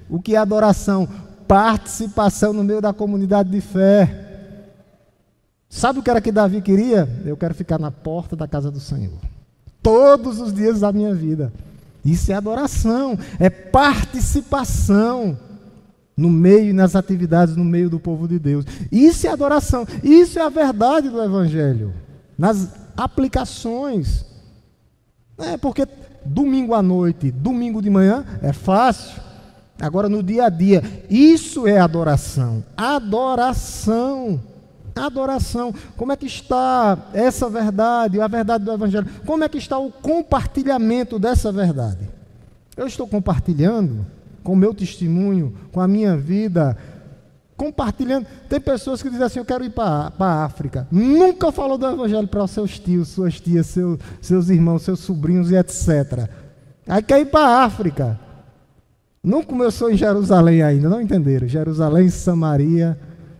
O que é adoração? Participação no meio da comunidade de fé. Sabe o que era que Davi queria? Eu quero ficar na porta da casa do Senhor. Todos os dias da minha vida. Isso é adoração, é participação no meio e nas atividades, no meio do povo de Deus. Isso é adoração, isso é a verdade do Evangelho. Nas aplicações. Porque domingo à noite, domingo de manhã é fácil. Agora no dia a dia, isso é adoração. Adoração. Adoração. Como é que está essa verdade, a verdade do Evangelho? Como é que está o compartilhamento dessa verdade? Eu estou compartilhando com o meu testemunho, com a minha vida, compartilhando. Tem pessoas que dizem assim: eu quero ir para a África. Nunca falou do Evangelho para os seus tios, suas tias, seus irmãos, seus sobrinhos e etc. Aí quer ir para a África. Não começou em Jerusalém ainda, não entenderam? Jerusalém, Samaria,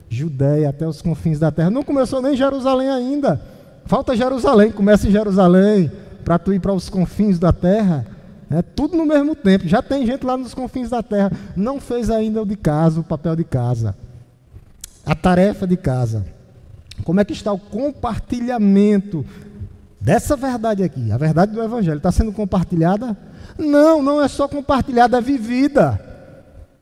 Judéia, até os confins da terra. Não começou nem em Jerusalém ainda. Falta Jerusalém, começa em Jerusalém, para tu ir para os confins da terra. É tudo no mesmo tempo. Já tem gente lá nos confins da terra. Não fez ainda o de casa, o papel de casa. A tarefa de casa. Como é que está o compartilhamento dessa verdade aqui? A verdade do Evangelho está sendo compartilhada? Não, não é só compartilhada, é vivida.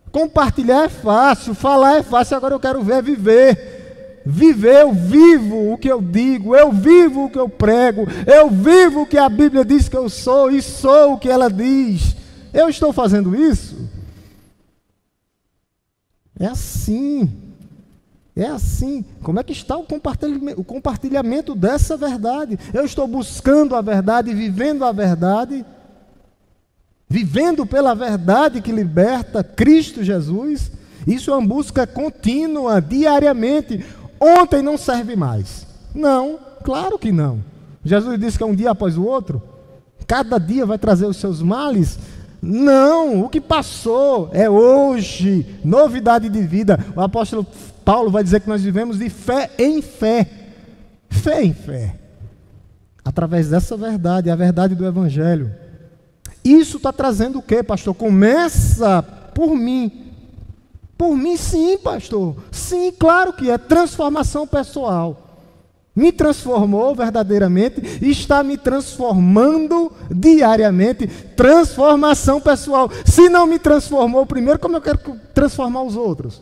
Compartilhar é fácil, falar é fácil, agora eu quero ver viver. Viver, eu vivo o que eu digo, eu vivo o que eu prego, eu vivo o que a Bíblia diz que eu sou e sou o que ela diz. Eu estou fazendo isso? É assim. É assim. Como é que está o compartilhamento dessa verdade? Eu estou buscando a verdade, vivendo a verdade, vivendo pela verdade que liberta, Cristo Jesus. Isso é uma busca contínua, diariamente. Ontem não serve mais. Não, claro que não. Jesus disse que é um dia após o outro. Cada dia vai trazer os seus males. Não, o que passou é hoje, novidade de vida. O apóstolo Paulo vai dizer que nós vivemos de fé em fé. Fé em fé. Através dessa verdade, a verdade do Evangelho. Isso está trazendo o quê, pastor? Começa por mim. Por mim, sim, pastor. Sim, claro que é transformação pessoal. Me transformou verdadeiramente e está me transformando diariamente. Transformação pessoal. Se não me transformou primeiro, como eu quero transformar os outros?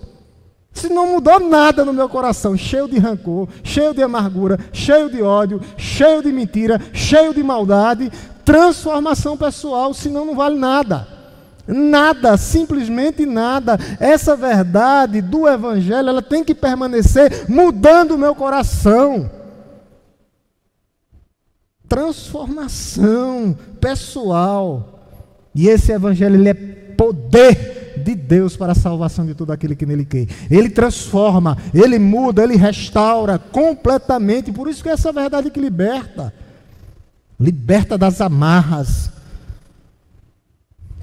Se não mudou nada no meu coração, cheio de rancor, cheio de amargura, cheio de ódio, cheio de mentira, cheio de maldade, transformação pessoal, senão não vale nada. Nada, simplesmente nada. Essa verdade do Evangelho, ela tem que permanecer mudando o meu coração. Transformação pessoal. E esse Evangelho, ele é poder de Deus para a salvação de todo aquele que nele crê. Ele transforma, ele muda, ele restaura completamente. Por isso que é essa verdade que liberta. Liberta das amarras.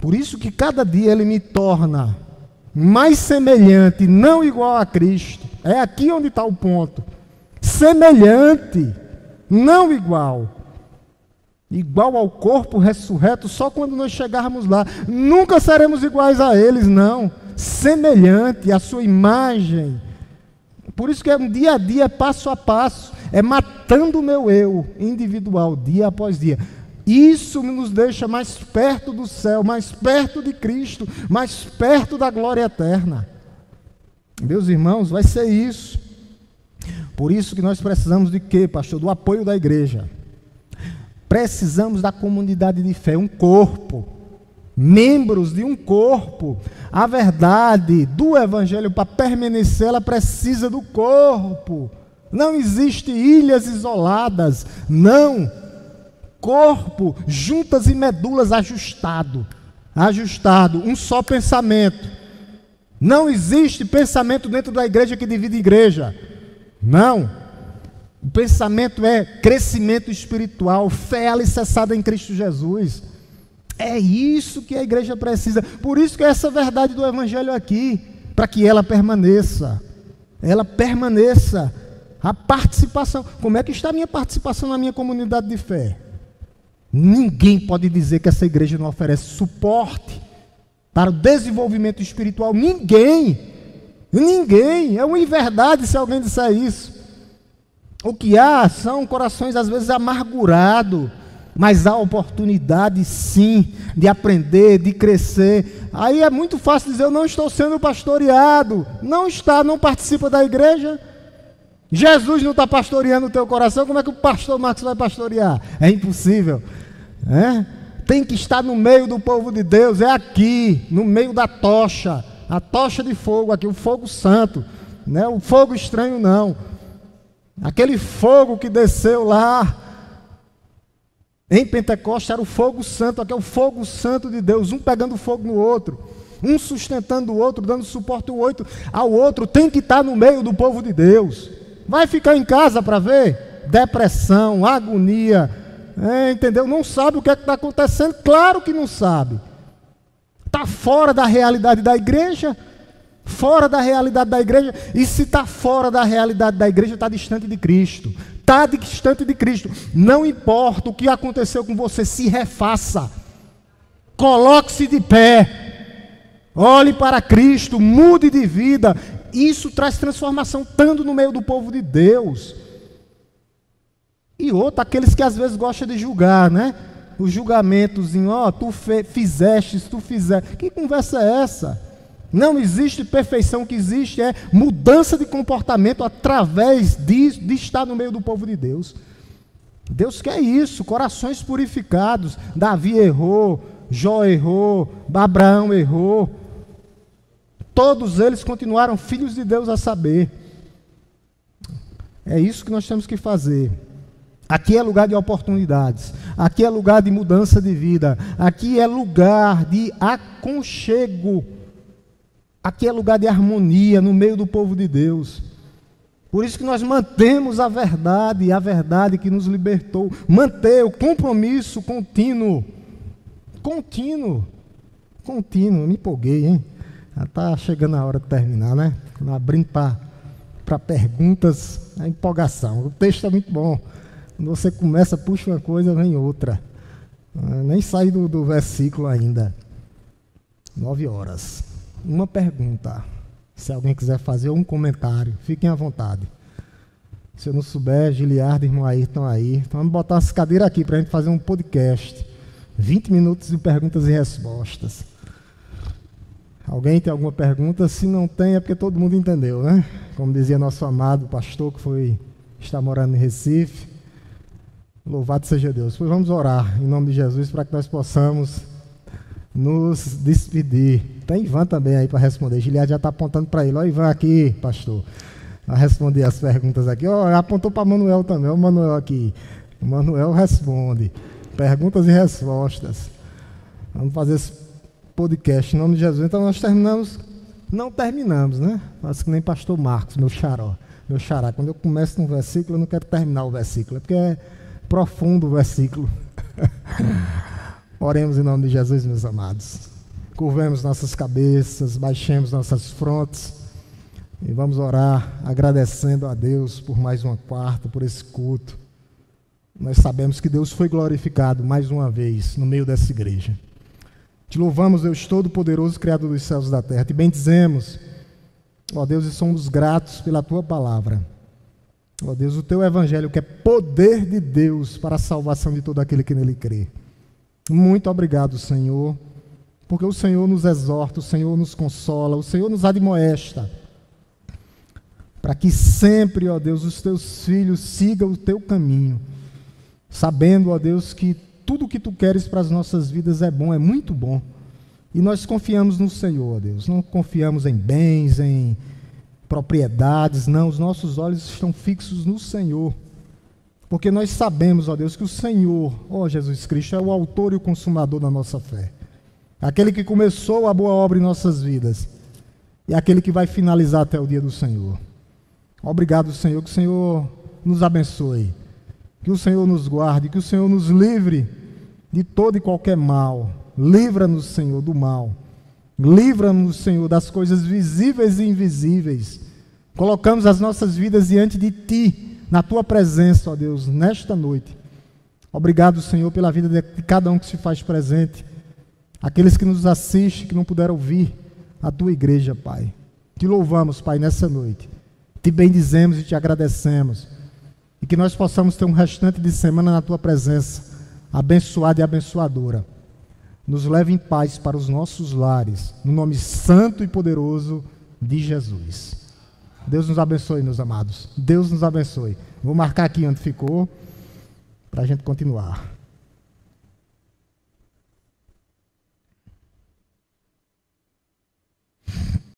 Por isso que cada dia ele me torna mais semelhante, não igual a Cristo. É aqui onde está o ponto. Semelhante, não igual. Igual ao corpo ressurreto só quando nós chegarmos lá. Nunca seremos iguais a eles, não. Semelhante à sua imagem. Por isso que é um dia a dia, passo a passo. É matando o meu eu individual, dia após dia. Isso nos deixa mais perto do céu, mais perto de Cristo, mais perto da glória eterna. Meus irmãos, vai ser isso. Por isso que nós precisamos de quê, pastor? Do apoio da igreja. Precisamos da comunidade de fé, um corpo, membros de um corpo. A verdade do Evangelho, para permanecer, ela precisa do corpo. Não existe ilhas isoladas, não. Corpo, juntas e medulas ajustado, um só pensamento. Não existe pensamento dentro da igreja que divide a igreja, não. O pensamento é crescimento espiritual, fé alicerçada em Cristo Jesus. É isso que a igreja precisa. Por isso que é essa verdade do Evangelho aqui, para que ela permaneça. Ela permaneça. A participação. Como é que está a minha participação na minha comunidade de fé? Ninguém pode dizer que essa igreja não oferece suporte para o desenvolvimento espiritual. Ninguém. Ninguém. É uma inverdade se alguém disser isso. O que há são corações às vezes amargurados, mas há oportunidade sim de aprender, de crescer. Aí é muito fácil dizer, eu não estou sendo pastoreado. Não está, não participa da igreja. Jesus não está pastoreando o teu coração, como é que o pastor Marcos vai pastorear? É impossível. Tem que estar no meio do povo de Deus, é aqui, no meio da tocha, a tocha de fogo aqui, o fogo santo, não é o fogo estranho não. Aquele fogo que desceu lá em Pentecostes era o fogo santo, aqui é o fogo santo de Deus, um pegando fogo no outro, um sustentando o outro, dando suporte ao outro, tem que estar no meio do povo de Deus. Vai ficar em casa para ver? Depressão, agonia, entendeu? Não sabe o que é que está acontecendo, claro que não sabe. Está fora da realidade da igreja. Fora da realidade da igreja, e se está fora da realidade da igreja, está distante de Cristo, está distante de Cristo. Não importa o que aconteceu com você, se refaça, coloque-se de pé, olhe para Cristo, mude de vida. Isso traz transformação, estando no meio do povo de Deus. E outro, aqueles que às vezes gostam de julgar, né? O julgamentozinho, tu fizeste, tu fizeste. Que conversa é essa? Não existe perfeição, o que existe é mudança de comportamento através de estar no meio do povo de Deus. Deus quer isso, corações purificados. Davi errou, Jó errou, Abraão errou. Todos eles continuaram filhos de Deus a saber. É isso que nós temos que fazer. Aqui é lugar de oportunidades, aqui é lugar de mudança de vida, aqui é lugar de aconchego. Aqui é lugar de harmonia no meio do povo de Deus. Por isso que nós mantemos a verdade que nos libertou. Manter o compromisso contínuo. Contínuo. Me empolguei, hein? Já está chegando a hora de terminar, né? Abrindo para perguntas, a empolgação. O texto é muito bom. Quando você começa, puxa uma coisa, vem outra. Nem saí do versículo ainda. 9 horas. Uma pergunta, se alguém quiser fazer, ou um comentário, fiquem à vontade. Se eu não souber, Giliardo e irmão aí estão aí. Então vamos botar umas cadeiras aqui para a gente fazer um podcast. 20 minutos de perguntas e respostas. Alguém tem alguma pergunta? Se não tem, é porque todo mundo entendeu, né? Como dizia nosso amado pastor que está morando em Recife. Louvado seja Deus. Pois vamos orar em nome de Jesus para que nós possamos nos despedir. Tem Ivan também aí para responder. Giliad já está apontando para ele. Ó, Ivan aqui, pastor. Vai responder as perguntas aqui. Ó, apontou para Manuel também. Ó, o Manuel aqui. O Manuel responde. Perguntas e respostas. Vamos fazer esse podcast em nome de Jesus. Então nós terminamos. Não terminamos, né? Acho que nem pastor Marcos, meu xará. Quando eu começo num versículo, eu não quero terminar o versículo. É porque é profundo o versículo. Oremos em nome de Jesus, meus amados. Curvemos nossas cabeças, baixemos nossas frontes e vamos orar agradecendo a Deus por mais uma quarta, por esse culto. Nós sabemos que Deus foi glorificado mais uma vez no meio dessa igreja. Te louvamos, Deus Todo-Poderoso, Criador dos céus e da terra. Te bendizemos, ó Deus, e somos gratos pela Tua palavra. Ó Deus, o Teu Evangelho, que é poder de Deus para a salvação de todo aquele que nele crê. Muito obrigado, Senhor, porque o Senhor nos exorta, o Senhor nos consola, o Senhor nos admoesta, para que sempre, ó Deus, os Teus filhos sigam o Teu caminho, sabendo, ó Deus, que tudo o que Tu queres para as nossas vidas é bom, é muito bom, e nós confiamos no Senhor, ó Deus, não confiamos em bens, em propriedades, não, os nossos olhos estão fixos no Senhor, porque nós sabemos, ó Deus, que o Senhor, ó Jesus Cristo, é o autor e o consumador da nossa fé. Aquele que começou a boa obra em nossas vidas e aquele que vai finalizar até o dia do Senhor. Obrigado, Senhor, que o Senhor nos abençoe, que o Senhor nos guarde, que o Senhor nos livre de todo e qualquer mal. Livra-nos, Senhor, do mal. Livra-nos, Senhor, das coisas visíveis e invisíveis. Colocamos as nossas vidas diante de Ti, na Tua presença, ó Deus, nesta noite. Obrigado, Senhor, pela vida de cada um que se faz presente. Aqueles que nos assistem, que não puderam ouvir a Tua igreja, Pai. Te louvamos, Pai, nessa noite. Te bendizemos e Te agradecemos. E que nós possamos ter um restante de semana na Tua presença, abençoada e abençoadora. Nos leve em paz para os nossos lares, no nome santo e poderoso de Jesus. Deus nos abençoe, meus amados. Deus nos abençoe. Vou marcar aqui onde ficou, para a gente continuar.